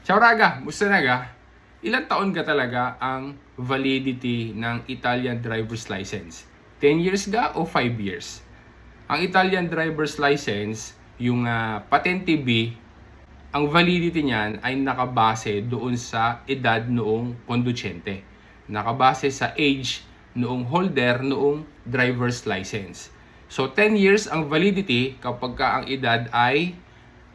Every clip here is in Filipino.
Ciao raga, musta na ga? Ilang taon ka talaga ang validity ng Italian driver's license? 10 years ga o 5 years? Ang Italian driver's license, yung Patente B, ang validity niyan ay nakabase doon sa edad noong kondusyente. Nakabase sa age noong holder noong driver's license. So 10 years ang validity kapag ka ang edad ay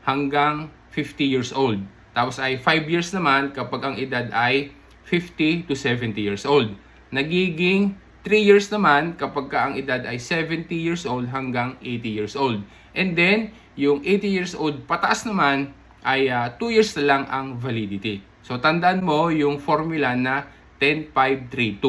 hanggang 50 years old. Tapos ay 5 years naman kapag ang edad ay 50 to 70 years old. Nagiging 3 years naman kapag ka ang edad ay 70 years old hanggang 80 years old. And then, yung 80 years old pataas naman ay 2 years na lang ang validity. So tandaan mo yung formula na 10532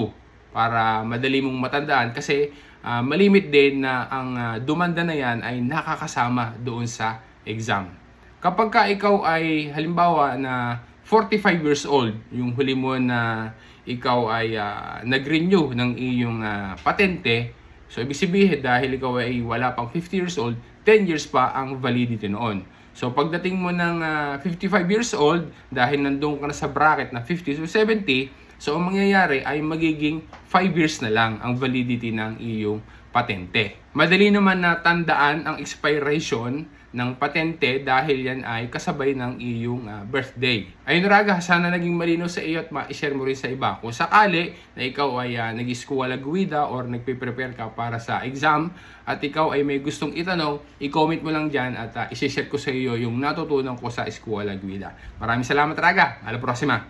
para madali mong matandaan kasi malimit din na ang dumanda na yan ay nakakasama doon sa exam. Kapag ka ikaw ay halimbawa na 45 years old, yung huli mo na ikaw ay nag-renew ng iyong patente, so ibig sabihin dahil ikaw ay wala pang 50 years old, 10 years pa ang validity noon. So pagdating mo ng 55 years old, dahil nandun ka na sa bracket na 50 to 70, so ang mangyayari ay magiging 5 years na lang ang validity ng iyong patente. Madali naman na tandaan ang expiration ng patente dahil yan ay kasabay ng iyong birthday. Ayun raga, sana naging malinaw sa iyo at ma-share mo rin sa iba. Kung sakali na ikaw ay nag-eskwela guida or nagpe-prepare ka para sa exam at ikaw ay may gustong itanong, i-comment mo lang dyan at isi-share ko sa iyo yung natutunan ko sa eskwela guida. Maraming salamat raga. Ala prosima.